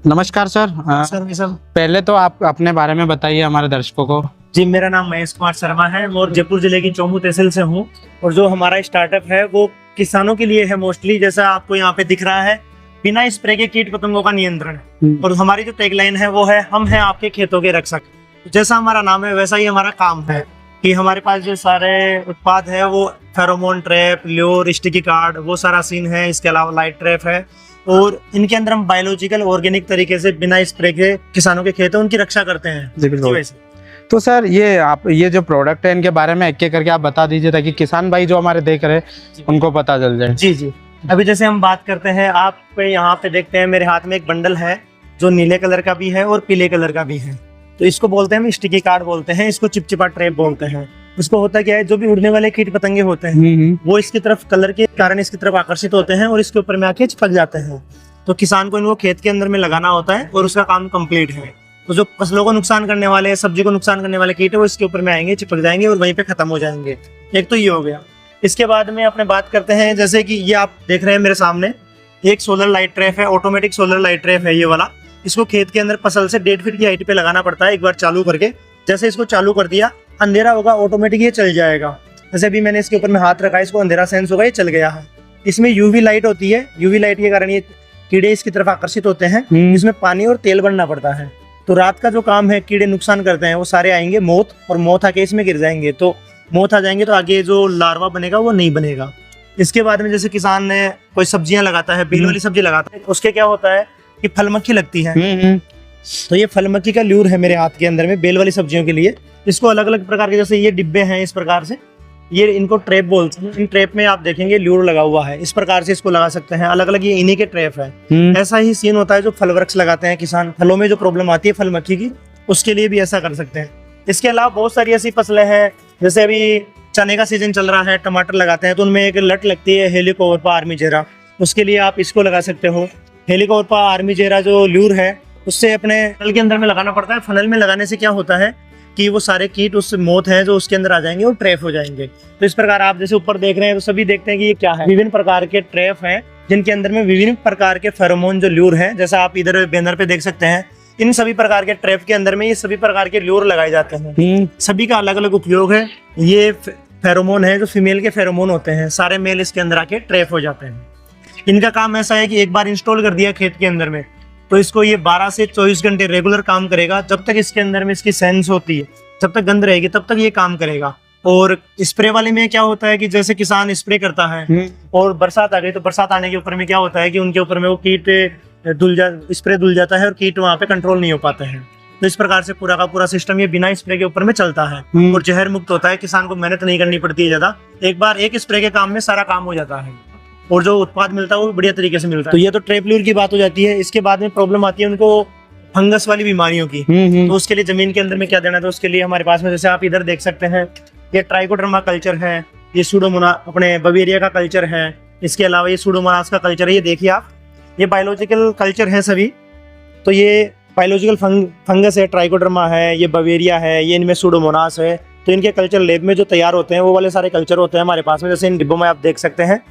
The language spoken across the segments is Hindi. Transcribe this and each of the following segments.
नमस्कार सर। सर पहले तो आप अपने बारे में बताइए हमारे दर्शकों को। जी, मेरा नाम महेश कुमार शर्मा है और जयपुर जिले की चौमू तहसील से हूँ। और जो हमारा स्टार्टअप है वो किसानों के लिए है मोस्टली, जैसा आपको यहाँ पे दिख रहा है, बिना स्प्रे के कीट पतंगों का नियंत्रण। और हमारी जो टैगलाइन है वो है, हम हैं आपके खेतों के रक्षक। जैसा हमारा नाम है वैसा ही हमारा काम है कि हमारे पास जो सारे उत्पाद है वो pheromone trap, lure, sticky card, वो सारा सीन है। इसके अलावा लाइट ट्रैप है और इनके अंदर हम बायोलॉजिकल ऑर्गेनिक तरीके से बिना स्प्रे के किसानों के खेत है उनकी रक्षा करते हैं। जी बिल्कुल। तो सर ये जो प्रोडक्ट है इनके बारे में एक एक करके आप बता दीजिए ताकि किसान भाई जो हमारे देख रहे हैं उनको पता चल जाए। जी, अभी जैसे हम बात करते हैं, आप यहाँ पे देखते हैं मेरे हाथ में एक बंडल है जो नीले कलर का भी है और पीले कलर का भी है। तो इसको बोलते हैं हम स्टिकी कार्ड बोलते हैं, इसको चिपचिपा ट्रैप बोलते हैं। उसको होता क्या है, जो भी उड़ने वाले कीट पतंगे होते हैं वो इसकी तरफ कलर के कारण इसकी तरफ आकर्षित होते हैं और इसके ऊपर में आके चिपक जाते हैं। तो किसान को इनको खेत के अंदर में लगाना होता है और उसका काम कंप्लीट है। तो जो फसलों को नुकसान करने वाले, सब्जी को नुकसान करने वाले कीट है वो इसके ऊपर में आएंगे, चिपक जाएंगे और वहीं पे खत्म हो जाएंगे। एक तो ये हो गया। इसके बाद में अपने बात करते हैं, जैसे कि ये आप देख रहे हैं मेरे सामने एक सोलर लाइट ट्रैप है, ऑटोमेटिक सोलर लाइट ट्रैप है ये वाला। इसको खेत के अंदर फसल से 1.5 फीट की हाइट पे लगाना पड़ता है एक बार चालू करके। जैसे इसको चालू कर दिया, अंधेरा होगा ऑटोमेटिक ये चल जाएगा। जैसे अभी मैंने इसके ऊपर में हाथ रखा है, इसको अंधेरा सेंस होगा, ये चल गया है। इसमें यूवी लाइट होती है, यूवी लाइट के कारण ये कीड़े इसकी तरफ आकर्षित होते हैं। इसमें पानी और तेल बनना पड़ता है। तो रात का जो काम है, कीड़े नुकसान करते हैं वो सारे आएंगे मोथ, और मोथ आके इसमें गिर जाएंगे। तो मोथ आ जाएंगे तो आगे जो लार्वा बनेगा वो नहीं बनेगा। इसके बाद में जैसे किसान ने कोई सब्जियां लगाता है, बेल वाली सब्जी लगाता है, उसके क्या होता है कि फल मक्खी लगती है। तो ये फल मक्खी का ल्यूर है मेरे हाथ के अंदर में बेल वाली सब्जियों के लिए। इसको अलग अलग प्रकार के, जैसे ये डिब्बे हैं इस प्रकार से, ये इनको ट्रैप बोलते हैं। इन ट्रैप में आप देखेंगे ल्यूर लगा हुआ है, इस प्रकार से इसको लगा सकते हैं। अलग अलग ये इन्हीं के ट्रैप है। ऐसा ही सीन होता है जो फल वृक्ष लगाते हैं किसान, फलों में जो प्रॉब्लम आती है फल मक्खी की, उसके लिए भी ऐसा कर सकते हैं। इसके अलावा बहुत सारी ऐसी फसलें हैं, जैसे अभी चने का सीजन चल रहा है, टमाटर लगाते हैं तो उनमें एक लट लगती है हेलिकोवर्पा आर्मीजेरा, उसके लिए आप इसको लगा सकते हो। हेलिकोवर्पा आर्मीजेरा जो ल्यूर है उससे अपने फनल के अंदर में लगाना पड़ता है। फनल में लगाने से क्या होता है कि वो सारे कीट उस मोथ हैं जो उसके अंदर आ जाएंगे और ट्रैप हो जाएंगे। तो इस प्रकार आप जैसे ऊपर देख रहे हैं तो सभी देखते हैं कि ये क्या है, विभिन्न प्रकार के ट्रैप हैं जिनके अंदर में विभिन्न प्रकार के फेरोमोन जो ल्यूर हैं, जैसा आप इधर बैनर पे देख सकते हैं। इन सभी प्रकार के ट्रैप के अंदर में ये सभी प्रकार के ल्यूर लगाए जाते हैं। सभी का अलग अलग उपयोग है। ये फेरोमोन है जो फीमेल के फेरोमोन होते हैं, सारे मेल इसके अंदर आके ट्रैप हो जाते हैं। इनका काम ऐसा है कि एक बार इंस्टॉल कर दिया खेत के अंदर में तो इसको ये 12 से 24 घंटे रेगुलर काम करेगा। जब तक इसके अंदर में इसकी सेंस होती है, जब तक गंध रहेगी तब तक ये काम करेगा। और स्प्रे वाले में क्या होता है कि जैसे किसान स्प्रे करता है और बरसात आ गई, तो बरसात आने के ऊपर में क्या होता है कि उनके ऊपर में वो कीट स्प्रे धुल जाता है और कीट वहाँ पे कंट्रोल नहीं हो पाते हैं। तो इस प्रकार से पूरा का पूरा सिस्टम ये बिना स्प्रे के ऊपर में चलता है और जहर मुक्त होता है। किसान को मेहनत नहीं करनी पड़ती है ज्यादा, एक बार एक स्प्रे के काम में सारा काम हो जाता है और जो उत्पाद मिलता है वो बढ़िया तरीके से मिलता है। तो ये तो ट्रैप ल्यूर की बात हो जाती है। इसके बाद में प्रॉब्लम आती है उनको फंगस वाली बीमारियों की। तो उसके लिए जमीन के अंदर में क्या देना है, तो उसके लिए हमारे पास में जैसे आप इधर देख सकते हैं, ये ट्राइकोडर्मा कल्चर है, ये सूडोमोनास अपने बवेरिया का कल्चर है, इसके अलावा ये सूडोमोनास का कल्चर है। ये देखिए आप, ये बायोलॉजिकल कल्चर है सभी। तो ये बायोलॉजिकल फंगस है, ट्राइकोडर्मा है, ये बवेरिया है, ये इनमें सूडोमोनास है। तो इनके कल्चर लैब में जो तैयार होते हैं वो वाले सारे कल्चर होते हैं हमारे पास में, जैसे इन डिब्बों में आप देख सकते हैं।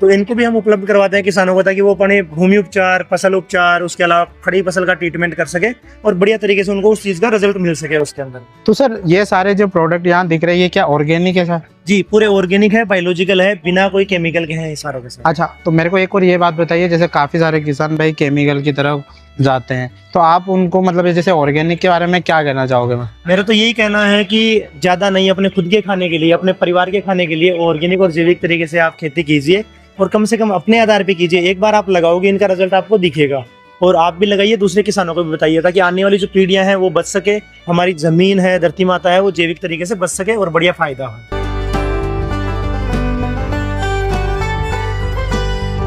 तो इनको भी हम उपलब्ध करवाते हैं किसानों को, ताकि वो अपने भूमि उपचार, फसल उपचार, उसके अलावा खड़ी फसल का ट्रीटमेंट कर सके और बढ़िया तरीके से उनको उस चीज का रिजल्ट मिल सके उसके अंदर। तो सर ये सारे जो प्रोडक्ट यहाँ दिख रहे हैं ये क्या ऑर्गेनिक है सर? जी, पूरे ऑर्गेनिक है, बायोलॉजिकल है, बिना कोई केमिकल के हैं ये सारों के साथ। अच्छा, तो मेरे को एक और ये बात बताइए, जैसे काफी सारे किसान भाई केमिकल की तरफ जाते हैं, तो आप उनको मतलब जैसे ऑर्गेनिक के बारे में क्या कहना चाहोगे? मेरा तो यही कहना है कि ज्यादा नहीं, अपने खुद के खाने के लिए, अपने परिवार के खाने के लिए ऑर्गेनिक और जैविक तरीके से आप खेती कीजिए और कम से कम अपने आधार पे कीजिए। एक बार आप लगाओगे इनका रिजल्ट आपको दिखेगा और आप भी लगाइए, दूसरे किसानों को भी बताइए, ताकि आने वाली जो पीढ़ियां हैं वो बच सके, हमारी जमीन है, धरती माता है, वो जैविक तरीके से बच सके और बढ़िया फायदा हो।